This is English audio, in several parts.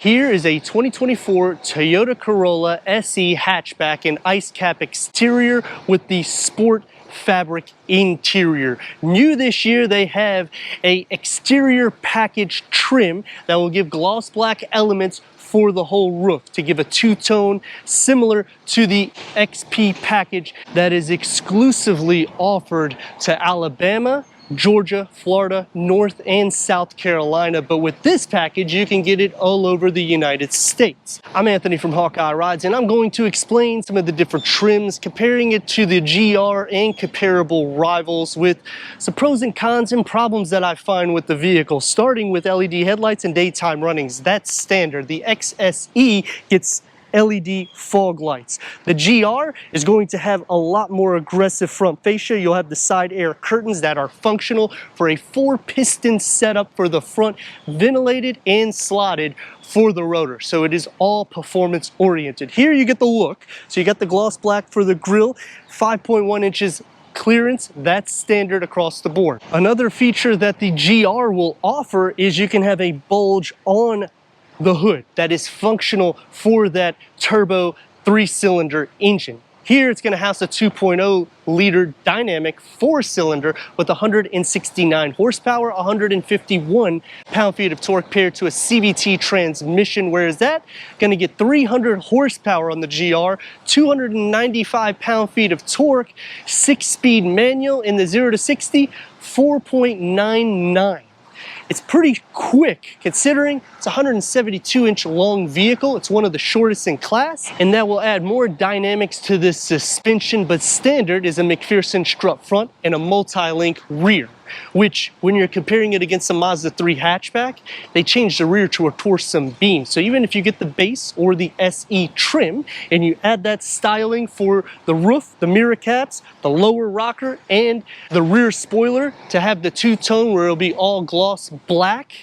Here is a 2024 Toyota Corolla SE hatchback in ice cap exterior with the sport fabric interior. New this year, they have a exterior package trim that will give gloss black elements for the whole roof to give a two-tone similar to the XP package that is exclusively offered to Alabama, Georgia, Florida, North and South Carolina, but with this package you can get it all over the United States. I'm Anthony from Hawkeye Rides, and I'm going to explain some of the different trims, comparing it to the GR and comparable rivals with some pros and cons and problems that I find with the vehicle, starting with LED headlights and daytime runnings. That's standard. The XSE gets LED fog lights. The GR is going to have a lot more aggressive front fascia. You'll have the side air curtains that are functional for a 4-piston setup for the front, ventilated and slotted for the rotor. So it is all performance oriented. Here you get the look. So you got the gloss black for the grille, 5.1 inches clearance. That's standard across the board. Another feature that the GR will offer is you can have a bulge on the hood that is functional for that turbo 3-cylinder engine. Here it's going to house a 2.0 liter dynamic 4-cylinder with 169 horsepower, 151 pound-feet of torque paired to a CVT transmission. Whereas that going to get 300 horsepower on the GR, 295 pound-feet of torque, 6-speed manual in the 0 to 60, 4.99. It's pretty quick considering it's a 172-inch long vehicle. It's one of the shortest in class, and that will add more dynamics to this suspension, but standard is a McPherson strut front and a multi-link rear, which when you're comparing it against the Mazda 3 hatchback, they changed the rear to a torsion beam. So even if you get the base or the SE trim and you add that styling for the roof, the mirror caps, the lower rocker, and the rear spoiler to have the two-tone where it'll be all gloss black,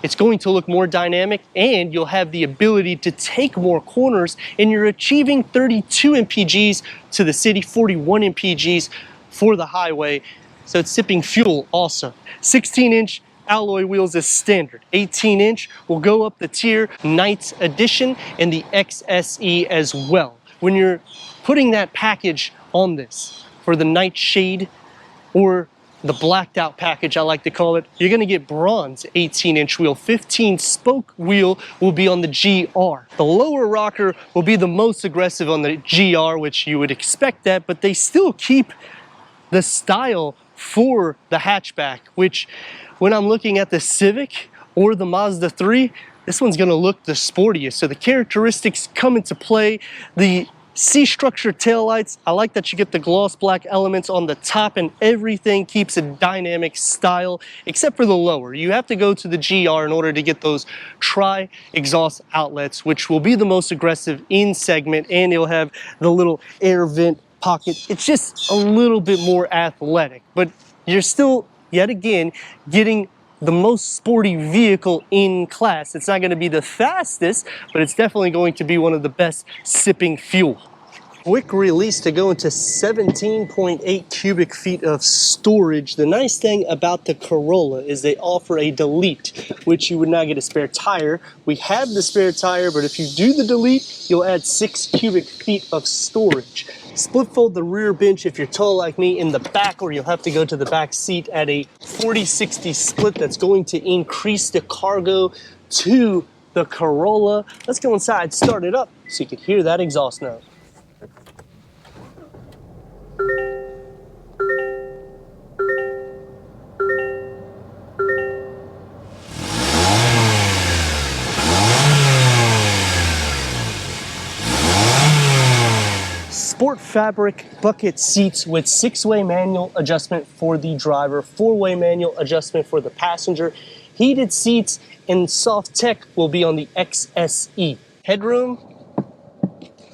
it's going to look more dynamic, and you'll have the ability to take more corners, and you're achieving 32 mpgs to the city, 41 mpgs for the highway. So it's sipping fuel also. 16-inch alloy wheels is standard. 18-inch will go up the tier, Nightshade Edition and the XSE as well. When you're putting that package on this for the Nightshade or the blacked out package, I like to call it, you're gonna get bronze 18-inch wheel. 15-spoke wheel will be on the GR. The lower rocker will be the most aggressive on the GR, which you would expect that, but they still keep the style for the hatchback, which when I'm looking at the Civic or the Mazda 3, this one's gonna look the sportiest. So the characteristics come into play. The C-structure taillights, I like that you get the gloss black elements on the top, and everything keeps a dynamic style except for the lower. You have to go to the GR in order to get those tri-exhaust outlets, which will be the most aggressive in segment, and it'll have the little air vent pocket. It's just a little bit more athletic, but you're still, yet again, getting the most sporty vehicle in class. It's not going to be the fastest, but it's definitely going to be one of the best sipping fuel. Quick release to go into 17.8 cubic feet of storage. The nice thing about the Corolla is they offer a delete, which you would not get a spare tire. We have the spare tire, but if you do the delete, you'll add 6 cubic feet of storage. Split fold the rear bench if you're tall like me in the back, or you'll have to go to the back seat at a 40-60 split. That's going to increase the cargo to the Corolla. Let's go inside, start it up so you can hear that exhaust note. Sport fabric bucket seats with 6-way manual adjustment for the driver, 4-way manual adjustment for the passenger. Heated seats and soft tech will be on the XSE. Headroom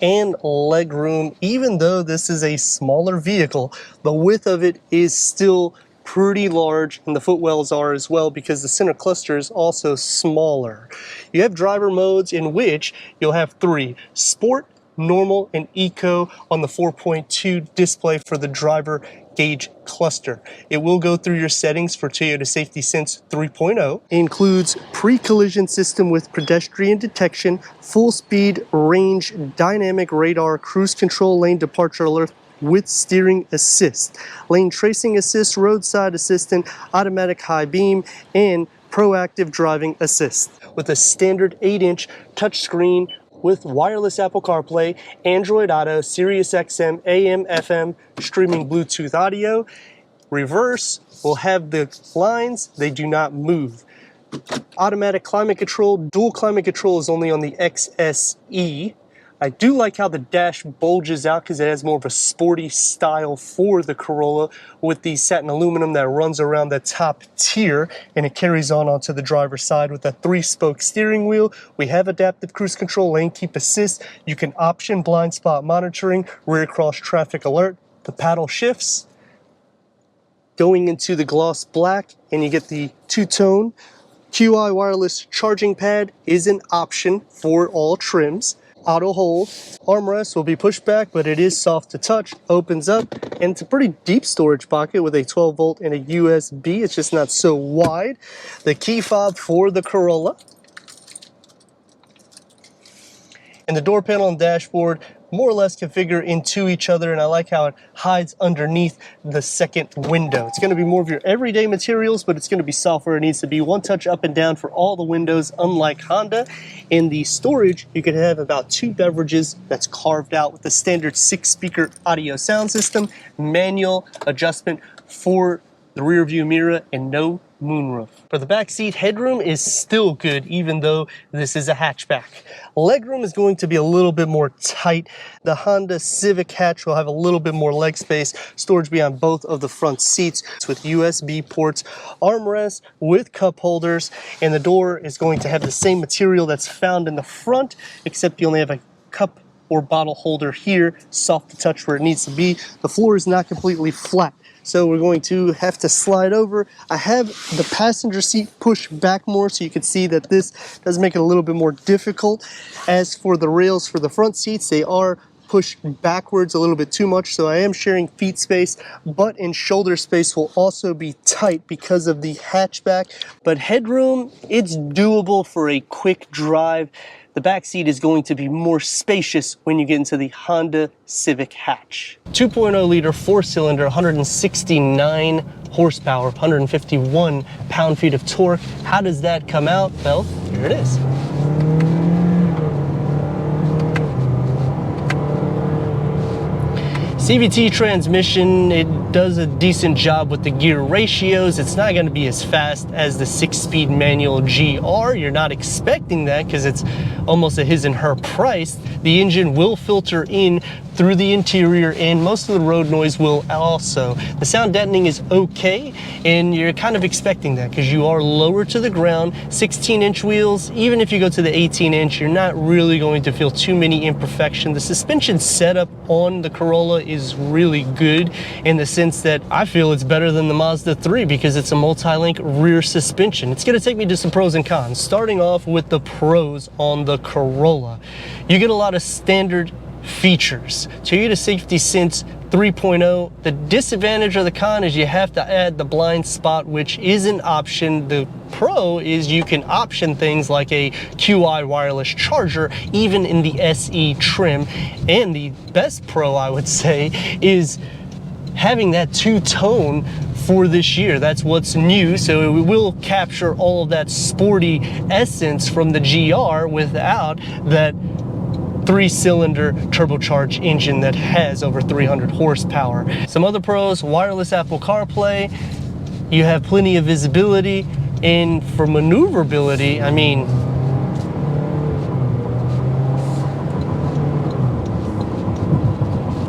and legroom, even though this is a smaller vehicle, the width of it is still pretty large, and the footwells are as well because the center cluster is also smaller. You have driver modes in which you'll have 3: Sport, normal, and eco on the 4.2 display for the driver gauge cluster. It will go through your settings for Toyota Safety Sense 3.0. It includes pre-collision system with pedestrian detection, full speed, range, dynamic radar, cruise control, lane departure alert with steering assist, lane tracing assist, roadside assistant, automatic high beam, and proactive driving assist. With a standard 8-inch touchscreen with wireless Apple CarPlay, Android Auto, Sirius XM, AM, FM, streaming Bluetooth audio. Reverse will have the lines, they do not move. Automatic climate control, dual climate control is only on the XSE. I do like how the dash bulges out because it has more of a sporty style for the Corolla with the satin aluminum that runs around the top tier, and it carries on onto the driver's side with a 3-spoke steering wheel. We have adaptive cruise control, lane keep assist. You can option blind spot monitoring, rear cross traffic alert. The paddle shifts going into the gloss black, and you get the two-tone. QI wireless charging pad is an option for all trims. Auto hold. Armrest will be pushed back, but it is soft to touch. Opens up, and it's a pretty deep storage pocket with a 12 volt and a USB. It's just not so wide. The key fob for the Corolla. And the door panel and dashboard more or less configure into each other, and I like how it hides underneath the second window. It's going to be more of your everyday materials, but it's going to be soft where it needs to be. One touch up and down for all the windows, unlike Honda. In the storage, you can have about 2 beverages that's carved out with the standard 6-speaker audio sound system, manual adjustment for the rear view mirror, and no moonroof. For the back seat, headroom is still good even though this is a hatchback. Legroom is going to be a little bit more tight. The Honda Civic hatch will have a little bit more leg space, storage beyond both of the front seats with USB ports, armrests with cup holders, and the door is going to have the same material that's found in the front, except you only have a cup or bottle holder here, soft to touch where it needs to be. The floor is not completely flat, so we're going to have to slide over. I have the passenger seat pushed back more so you can see that this does make it a little bit more difficult. As for the rails for the front seats, they are pushed backwards a little bit too much, so I am sharing feet space. Butt and shoulder space will also be tight because of the hatchback, but headroom, it's doable for a quick drive. The back seat is going to be more spacious when you get into the Honda Civic hatch. 2.0 liter 4-cylinder, 169 horsepower, 151 pound-feet of torque. How does that come out? Well, here it is. CVT transmission, it does a decent job with the gear ratios. It's not going to be as fast as the 6-speed manual GR. You're not expecting that because it's almost a his and her price. The engine will filter in through the interior, and most of the road noise will also. The sound deadening is okay, and you're kind of expecting that because you are lower to the ground. 16-inch wheels, even if you go to the 18-inch, you're not really going to feel too many imperfections. The suspension setup on the Corolla is really good in the sense that I feel it's better than the Mazda 3 because it's a multi-link rear suspension. It's going to take me to some pros and cons. Starting off with the pros on the Corolla. You get a lot of standard features. Toyota Safety Sense 3.0. The disadvantage or the con is you have to add the blind spot, which is an option. The pro is you can option things like a QI wireless charger even in the SE trim. And the best pro, I would say, is having that two-tone for this year. That's what's new, so it will capture all of that sporty essence from the GR without that 3-cylinder turbocharged engine that has over 300 horsepower. Some other pros: wireless Apple CarPlay, you have plenty of visibility, and for maneuverability, I mean,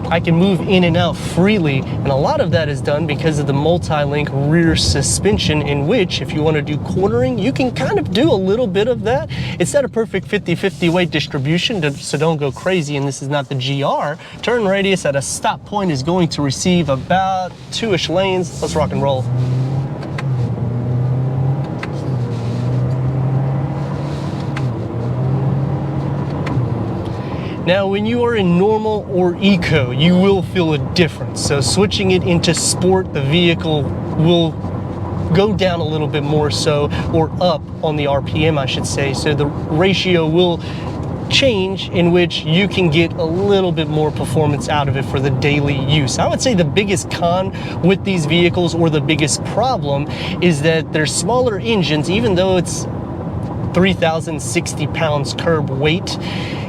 I can move in and out freely, and a lot of that is done because of the multi-link rear suspension, in which if you want to do cornering, you can kind of do a little bit of that. It's not a perfect 50-50 weight distribution, so don't go crazy, and this is not the GR. Turn radius at a stop point is going to receive about 2-ish lanes. Let's rock and roll. Now, when you are in normal or eco, you will feel a difference. So switching it into sport, the vehicle will go down a little bit more so, or up on the RPM, I should say. So the ratio will change in which you can get a little bit more performance out of it for the daily use. I would say the biggest con with these vehicles, or the biggest problem, is that they're smaller engines. Even though it's 3,060 pounds curb weight,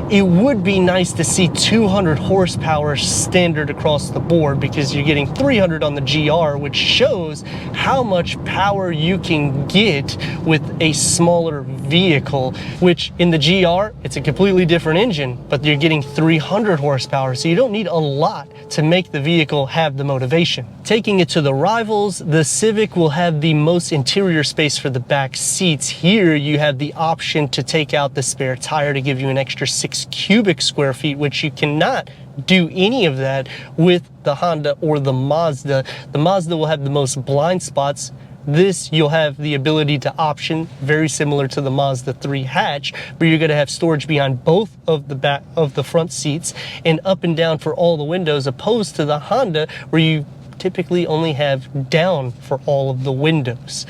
it would be nice to see 200 horsepower standard across the board, because you're getting 300 on the GR, which shows how much power you can get with a smaller vehicle, which in the GR, it's a completely different engine, but you're getting 300 horsepower, so you don't need a lot to make the vehicle have the motivation. Taking it to the rivals, the Civic will have the most interior space for the back seats. Here you have the option to take out the spare tire to give you an extra 6 cubic square feet, which you cannot do any of that with the Honda or the Mazda. The Mazda will have the most blind spots. This you'll have the ability to option, very similar to the Mazda 3 hatch, where you're going to have storage behind both of the back of the front seats and up and down for all the windows, opposed to the Honda where you typically only have down for all of the windows.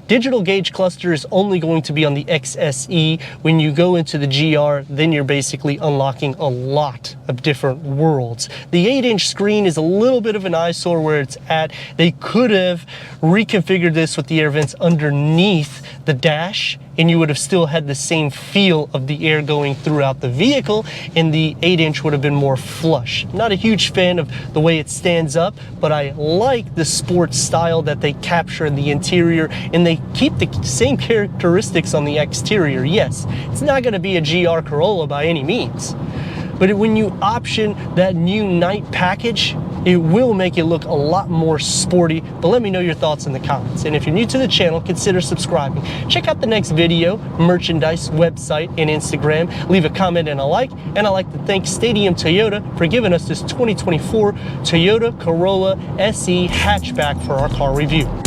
Digital gauge cluster is only going to be on the XSE. When you go into the GR, then you're basically unlocking a lot of different worlds. The 8-inch screen is a little bit of an eyesore where it's at. They could have reconfigured this with the air vents underneath the dash, and you would have still had the same feel of the air going throughout the vehicle, and the 8-inch would have been more flush. Not a huge fan of the way it stands up, but I like the sports style that they capture in the interior, and they keep the same characteristics on the exterior. Yes, it's not going to be a GR Corolla by any means, but when you option that new night package, it will make it look a lot more sporty. But let me know your thoughts in the comments. And if you're new to the channel, consider subscribing. Check out the next video, merchandise, website, and Instagram. Leave a comment and a like. And I'd like to thank Stadium Toyota for giving us this 2024 Toyota Corolla SE hatchback for our car review.